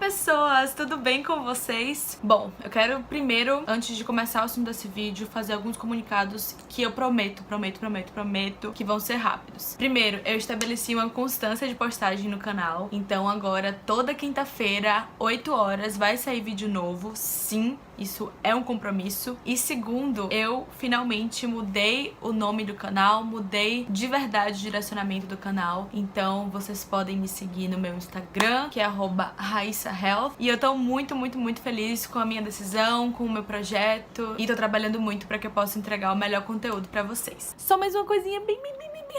pessoas! Tudo bem com vocês? Bom, eu quero primeiro, antes de começar o assunto desse vídeo, fazer alguns comunicados que eu prometo que vão ser rápidos. Primeiro, eu estabeleci uma constância de postagem no canal, então agora toda quinta-feira, 8 horas, vai sair vídeo novo. Sim, isso é um compromisso. E segundo, eu finalmente mudei o nome do canal, mudei de verdade o direcionamento do canal. Então vocês podem me seguir no meu Instagram, que é @RaissaHealth. E eu tô muito feliz com a minha decisão, com o meu projeto. E tô trabalhando muito pra que eu possa entregar o melhor conteúdo pra vocês. Só mais uma coisinha bem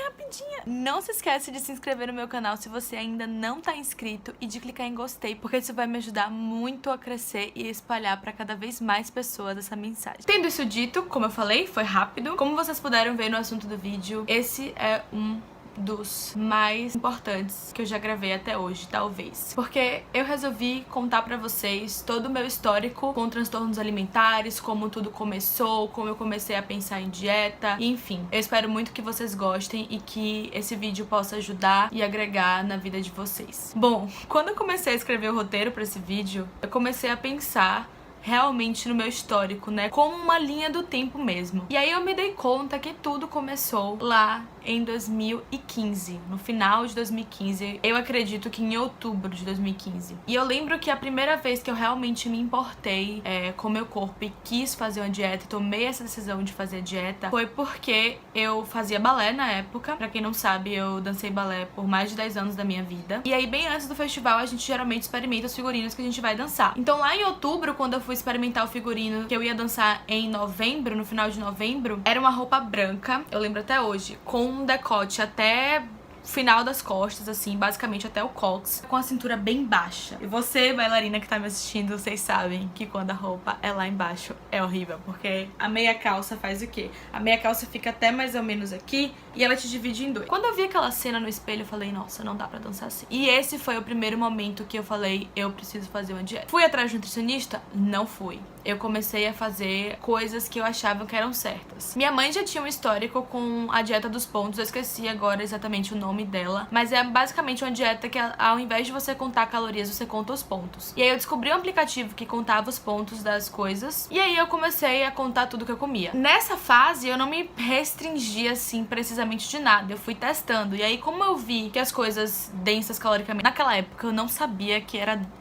rapidinha. Não se esquece de se inscrever no meu canal se você ainda não tá inscrito e de clicar em gostei, porque isso vai me ajudar muito a crescer e espalhar pra cada vez mais pessoas essa mensagem. Tendo isso dito, como eu falei, foi rápido. Como vocês puderam ver no assunto do vídeo, esse é um dos mais importantes que eu já gravei até hoje, talvez. Porque eu resolvi contar pra vocês todo o meu histórico com transtornos alimentares, como tudo começou, como eu comecei a pensar em dieta, e enfim. Eu espero muito que vocês gostem e que esse vídeo possa ajudar e agregar na vida de vocês. Bom, quando eu comecei a escrever o roteiro pra esse vídeo, eu comecei a pensar realmente no meu histórico, né? Como uma linha do tempo mesmo. E aí eu me dei conta que tudo começou lá em 2015, no final de 2015, eu acredito que em outubro de 2015. E eu lembro que a primeira vez que eu realmente me importei com meu corpo e quis fazer uma dieta, tomei essa decisão de fazer dieta, foi porque eu fazia balé na época. Pra quem não sabe, eu dancei balé por mais de 10 anos da minha vida. E aí, bem antes do festival, a gente geralmente experimenta os figurinos que a gente vai dançar. Então lá em outubro, quando eu fui experimentar o figurino que eu ia dançar em novembro, no final de novembro, era uma roupa branca, eu lembro até hoje, com um decote até final das costas, assim, basicamente até o cóccix, com a cintura bem baixa. E você, bailarina que tá me assistindo, vocês sabem que quando a roupa é lá embaixo é horrível, porque a meia calça faz o quê? A meia calça fica até mais ou menos aqui e ela te divide em dois. Quando eu vi aquela cena no espelho, eu falei, nossa, não dá pra dançar assim. E esse foi o primeiro momento que eu falei, eu preciso fazer uma dieta. Fui atrás de nutricionista? Não fui. Eu comecei a fazer coisas que eu achava que eram certas. Minha mãe já tinha um histórico com a dieta dos pontos, eu esqueci agora exatamente o nome dela, mas é basicamente uma dieta que ao invés de você contar calorias, você conta os pontos. E aí eu descobri um aplicativo que contava os pontos das coisas, e aí eu comecei a contar tudo que eu comia. Nessa fase, eu não me restringia, assim, precisamente de nada, eu fui testando. E aí, como eu vi que as coisas densas caloricamente, naquela época eu não sabia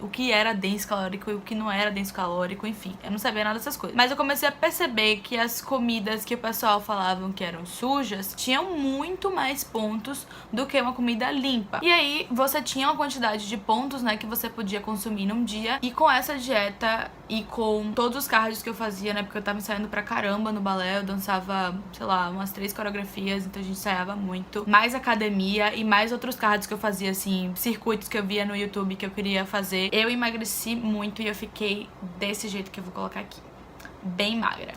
o que era denso calórico e o que não era denso calórico, enfim, eu não sabia nada dessas coisas. Mas eu comecei a perceber que as comidas que o pessoal falavam que eram sujas tinham muito mais pontos do que uma comida limpa. E aí você tinha uma quantidade de pontos, né, que você podia consumir num dia. E com essa dieta e com todos os cardios que eu fazia, né, porque eu tava ensaiando pra caramba no balé, eu dançava, sei lá, umas 3 coreografias, então a gente ensaiava muito. Mais academia e mais outros cardios que eu fazia, assim, circuitos que eu via no YouTube que eu queria fazer. Eu emagreci muito e eu fiquei desse jeito que eu vou colocar aqui, bem magra.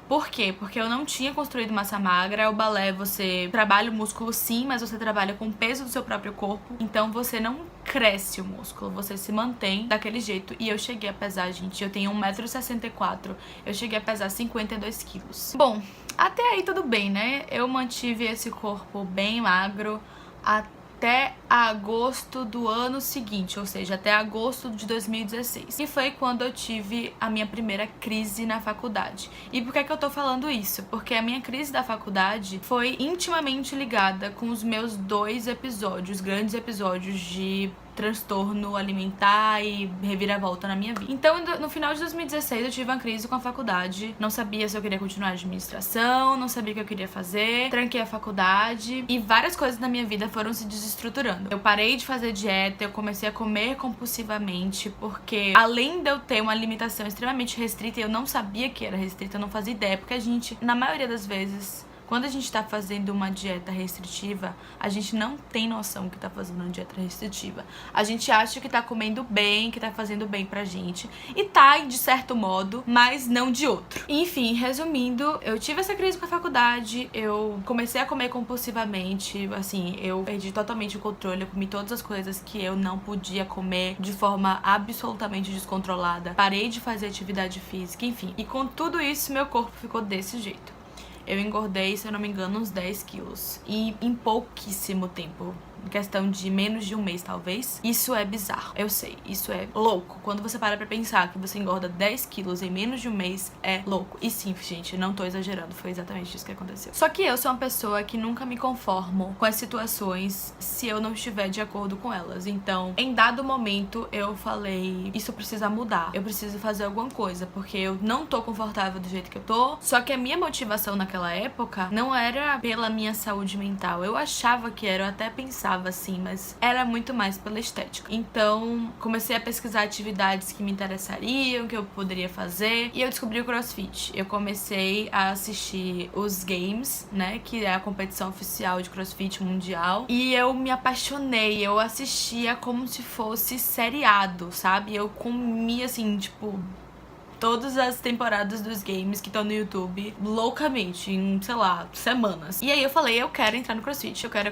Por quê? Porque eu não tinha construído massa magra. O balé, você trabalha o músculo sim, mas você trabalha com o peso do seu próprio corpo. Então você não cresce o músculo, você se mantém daquele jeito. E eu cheguei a pesar, gente, eu tenho 1,64 m, eu cheguei a pesar 52 quilos. Bom, até aí tudo bem, né? Eu mantive esse corpo bem magro até agosto do ano seguinte, ou seja, até agosto de 2016. E foi quando eu tive a minha primeira crise na faculdade. E por que que eu tô falando isso? Porque a minha crise da faculdade foi intimamente ligada com os meus 2 episódios, grandes episódios de transtorno alimentar e reviravolta na minha vida. Então, no final de 2016, eu tive uma crise com a faculdade. Não sabia se eu queria continuar a administração, não sabia o que eu queria fazer. Tranquei a faculdade e várias coisas na minha vida foram se desestruturando. Eu parei de fazer dieta, eu comecei a comer compulsivamente, porque além de eu ter uma alimentação extremamente restrita, eu não sabia que era restrita, eu não fazia ideia, porque a gente, na maioria das vezes, quando a gente tá fazendo uma dieta restritiva, a gente não tem noção que tá fazendo uma dieta restritiva. A gente acha que tá comendo bem, que tá fazendo bem pra gente. E tá, de certo modo, mas não de outro. Enfim, resumindo, eu tive essa crise com a faculdade, eu comecei a comer compulsivamente, assim, eu perdi totalmente o controle, eu comi todas as coisas que eu não podia comer de forma absolutamente descontrolada. Parei de fazer atividade física, enfim. E com tudo isso, meu corpo ficou desse jeito. Eu engordei, se eu não me engano, uns 10 quilos. E em pouquíssimo tempo. em questão de menos de um mês, talvez. Isso é bizarro, eu sei, isso é louco. Quando você para pra pensar que você engorda 10 quilos em menos de um mês, é louco. E sim, gente, não tô exagerando, foi exatamente isso que aconteceu. Só que eu sou uma pessoa que nunca me conformo com as situações se eu não estiver de acordo com elas. Então, em dado momento, eu falei, isso precisa mudar, eu preciso fazer alguma coisa, porque eu não tô confortável do jeito que eu tô. Só que a minha motivação naquela época não era pela minha saúde mental. Eu achava que era, eu até pensava assim, mas era muito mais pela estética. Então, comecei a pesquisar atividades que me interessariam, que eu poderia fazer, e eu descobri o CrossFit. Eu comecei a assistir os Games, né, que é a competição oficial de CrossFit mundial, e eu me apaixonei. Eu assistia como se fosse seriado, sabe? Eu comia assim, tipo, todas as temporadas dos games que estão no YouTube loucamente, em, sei lá, semanas. E aí eu falei, eu quero entrar no CrossFit, eu quero.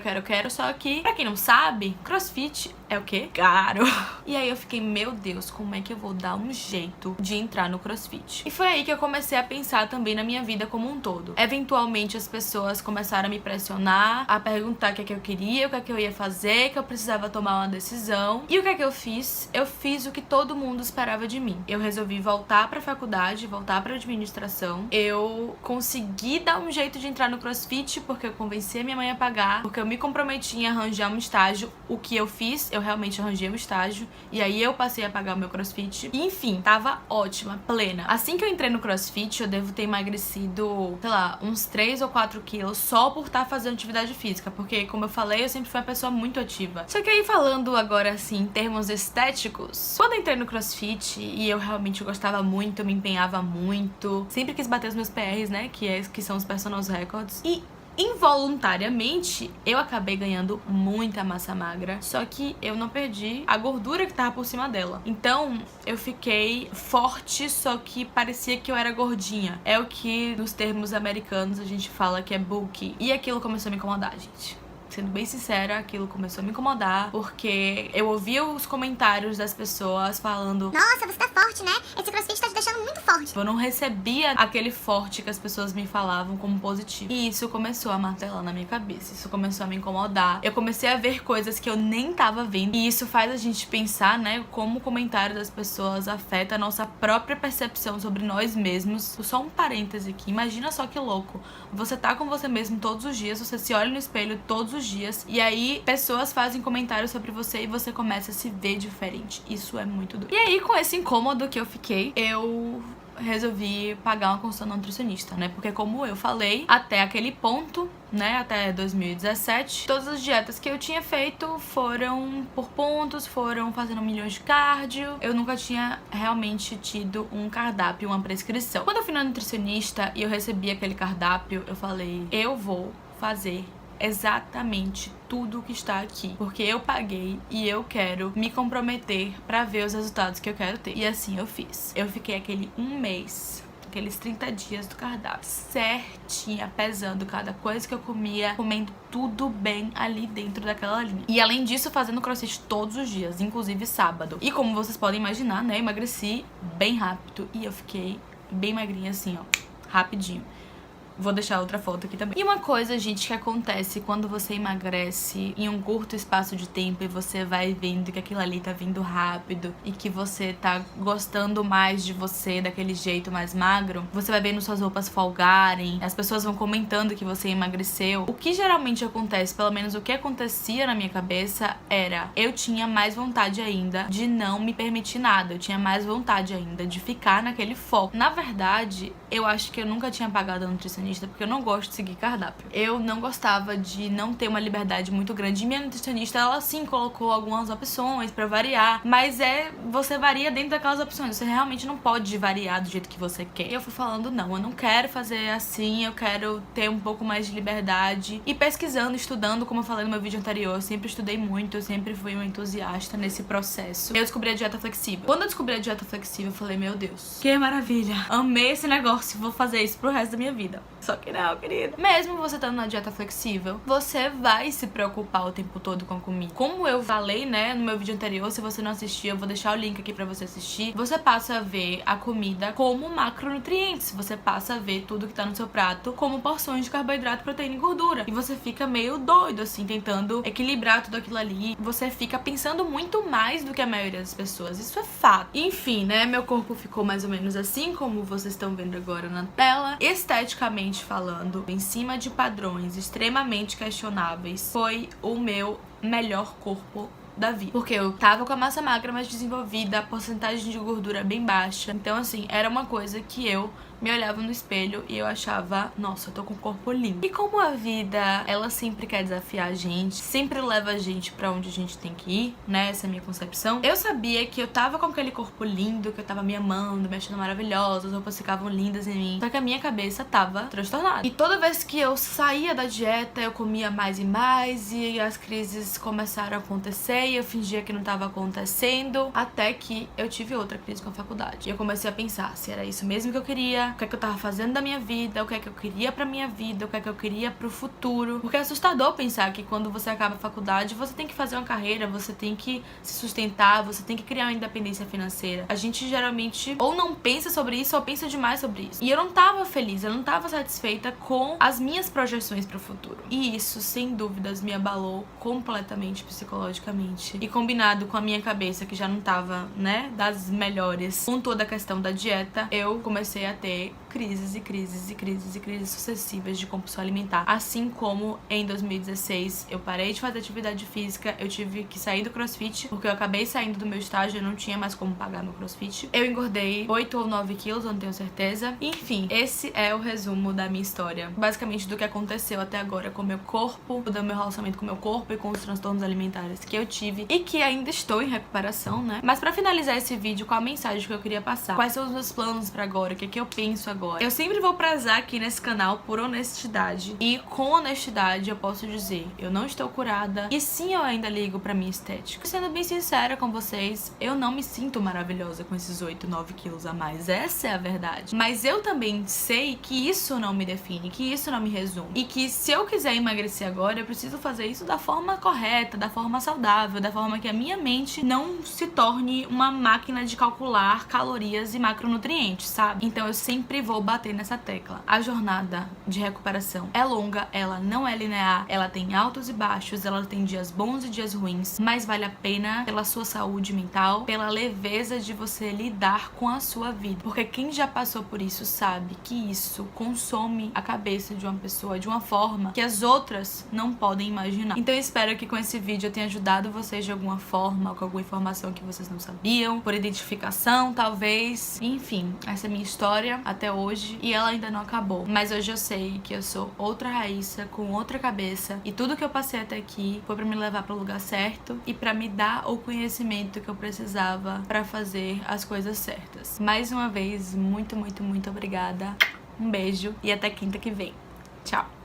Só que, pra quem não sabe, CrossFit é o quê? Caro. E aí eu fiquei, meu Deus, como é que eu vou dar um jeito de entrar no CrossFit? E foi aí que eu comecei a pensar também na minha vida como um todo. Eventualmente as pessoas começaram a me pressionar, a perguntar o que é que eu queria, o que é que eu ia fazer, que eu precisava tomar uma decisão. E o que é que eu fiz? Eu fiz o que todo mundo esperava de mim. Eu resolvi voltar pra faculdade, voltar pra administração. Eu consegui dar um jeito de entrar no CrossFit porque eu convenci a minha mãe a pagar, porque eu me comprometi em arranjar um estágio. O que eu fiz? Eu realmente arranjei um estágio e aí eu passei a pagar o meu CrossFit. E, enfim, tava ótima, plena. Assim que eu entrei no CrossFit, eu devo ter emagrecido, sei lá, uns 3 ou 4 quilos só por estar fazendo atividade física, porque, como eu falei, eu sempre fui uma pessoa muito ativa. Só que aí, falando agora, assim, em termos estéticos, quando eu entrei no CrossFit e eu realmente gostava muito, eu me empenhava muito, sempre quis bater os meus PRs, né, que são os Personal Records, e involuntariamente eu acabei ganhando muita massa magra, só que eu não perdi a gordura que tava por cima dela. Então eu fiquei forte, só que parecia que eu era gordinha. É o que nos termos americanos a gente fala que é bulky. E aquilo começou a me incomodar, gente. Sendo bem sincera, aquilo começou a me incomodar, porque eu ouvia os comentários das pessoas falando: nossa, você tá forte, né? Esse CrossFit tá te deixando muito forte. Eu não recebia aquele forte que as pessoas me falavam como positivo. E isso começou a martelar na minha cabeça. Isso começou a me incomodar. Eu comecei a ver coisas que eu nem tava vendo. E isso faz a gente pensar, né, como o comentário das pessoas afeta a nossa própria percepção sobre nós mesmos. Só um parêntese aqui. Imagina só que louco. Você tá com você mesmo todos os dias. Você se olha no espelho todos os dias. E aí, pessoas fazem comentários sobre você e você começa a se ver diferente. Isso é muito doido. E aí, com esse incômodo que eu fiquei, eu resolvi pagar uma consulta nutricionista, né? Porque, como eu falei, até aquele ponto, né, até 2017, todas as dietas que eu tinha feito foram por pontos, foram fazendo milhões de cardio. Eu nunca tinha realmente tido um cardápio, uma prescrição. Quando eu fui na nutricionista e eu recebi aquele cardápio, eu falei, eu vou fazer exatamente tudo que está aqui, porque eu paguei e eu quero me comprometer pra ver os resultados que eu quero ter. E assim eu fiz. Eu fiquei aquele um mês, aqueles 30 dias do cardápio, certinha, pesando cada coisa que eu comia, comendo tudo bem ali dentro daquela linha. E além disso, fazendo crossfit todos os dias, inclusive sábado. E como vocês podem imaginar, né, eu emagreci bem rápido e eu fiquei bem magrinha assim, ó, rapidinho. Vou deixar outra foto aqui também. E uma coisa, gente, que acontece quando você emagrece em um curto espaço de tempo e você vai vendo que aquilo ali tá vindo rápido e que você tá gostando mais de você daquele jeito mais magro, você vai vendo suas roupas folgarem, as pessoas vão comentando que você emagreceu. O que geralmente acontece, pelo menos o que acontecia na minha cabeça, era eu tinha mais vontade ainda de não me permitir nada, eu tinha mais vontade ainda de ficar naquele foco. Na verdade, eu acho que eu nunca tinha pagado a nutricionista porque eu não gosto de seguir cardápio. Eu não gostava de não ter uma liberdade muito grande. E minha nutricionista, ela sim colocou algumas opções pra variar, mas você varia dentro daquelas opções. Você realmente não pode variar do jeito que você quer. E eu fui falando, não, eu não quero fazer assim, eu quero ter um pouco mais de liberdade. E pesquisando, estudando, como eu falei no meu vídeo anterior, eu sempre estudei muito, eu sempre fui uma entusiasta nesse processo. Eu descobri a dieta flexível. Quando eu descobri a dieta flexível, eu falei, meu Deus, que maravilha, amei esse negócio, vou fazer isso pro resto da minha vida. Só que não, querida. Mesmo você estando na dieta flexível, você vai se preocupar o tempo todo com a comida. Como eu falei, né, no meu vídeo anterior, se você não assistiu, eu vou deixar o link aqui pra você assistir. Você passa a ver a comida como macronutrientes. Você passa a ver tudo que tá no seu prato como porções de carboidrato, proteína e gordura. E você fica meio doido, assim, tentando equilibrar tudo aquilo ali. Você fica pensando muito mais do que a maioria das pessoas. Isso é fato. Enfim, né, meu corpo ficou mais ou menos assim, como vocês estão vendo agora na tela. Esteticamente falando, em cima de padrões extremamente questionáveis, foi o meu melhor corpo da vida. Porque eu tava com a massa magra mais desenvolvida, a porcentagem de gordura bem baixa. Então, assim, era uma coisa que eu me olhava no espelho e eu achava, nossa, eu tô com o corpo lindo. E como a vida, ela sempre quer desafiar a gente, sempre leva a gente pra onde a gente tem que ir, né? Essa é a minha concepção. Eu sabia que eu tava com aquele corpo lindo, que eu tava me amando, me achando maravilhosa, as roupas ficavam lindas em mim. Só que a minha cabeça tava transtornada. E toda vez que eu saía da dieta, eu comia mais e mais, e as crises começaram a acontecer, e eu fingia que não tava acontecendo, até que eu tive outra crise com a faculdade. E eu comecei a pensar se era isso mesmo que eu queria, o que é que eu tava fazendo da minha vida, o que é que eu queria pra minha vida, o que é que eu queria pro futuro. Porque é assustador pensar que quando você acaba a faculdade, você tem que fazer uma carreira, você tem que se sustentar, você tem que criar uma independência financeira. A gente geralmente ou não pensa sobre isso ou pensa demais sobre isso. E eu não tava feliz, eu não tava satisfeita com as minhas projeções pro futuro. E isso, sem dúvidas, me abalou completamente psicologicamente. E combinado com a minha cabeça, que já não tava, né, das melhores, com toda a questão da dieta, eu comecei a ter crises e crises e crises e crises sucessivas de compulsão alimentar. Assim como em 2016 eu parei de fazer atividade física, eu tive que sair do CrossFit, porque eu acabei saindo do meu estágio, eu não tinha mais como pagar meu CrossFit. Eu engordei 8 ou 9 quilos, eu não tenho certeza. Enfim, esse é o resumo da minha história. Basicamente do que aconteceu até agora com o meu corpo, do meu relacionamento com o meu corpo e com os transtornos alimentares que eu tive e que ainda estou em recuperação, né? Mas pra finalizar esse vídeo, qual a mensagem que eu queria passar? Quais são os meus planos pra agora? O que é que eu penso agora? Eu sempre vou prezar aqui nesse canal por honestidade. E com honestidade eu posso dizer, eu não estou curada. E sim, eu ainda ligo pra minha estética. Sendo bem sincera com vocês, eu não me sinto maravilhosa com esses 8, 9 quilos a mais. Essa é a verdade. Mas eu também sei que isso não me define, que isso não me resume. E que se eu quiser emagrecer agora, eu preciso fazer isso da forma correta, da forma saudável, da forma que a minha mente não se torne uma máquina de calcular calorias e macronutrientes, sabe? Então eu sempre vou bater nessa tecla. A jornada de recuperação é longa, ela não é linear, ela tem altos e baixos, ela tem dias bons e dias ruins, mas vale a pena pela sua saúde mental, pela leveza de você lidar com a sua vida. Porque quem já passou por isso sabe que isso consome a cabeça de uma pessoa de uma forma que as outras não podem imaginar. Então eu espero que com esse vídeo eu tenha ajudado vocês de alguma forma, com alguma informação que vocês não sabiam, por identificação, talvez. Enfim, essa é a minha história até hoje e ela ainda não acabou. Mas hoje eu sei que eu sou outra Raíssa, com outra cabeça, e tudo que eu passei até aqui foi pra me levar pro lugar certo e pra me dar o conhecimento que eu precisava pra fazer as coisas certas. Mais uma vez, muito, muito, muito obrigada. Um beijo e até quinta que vem. Tchau!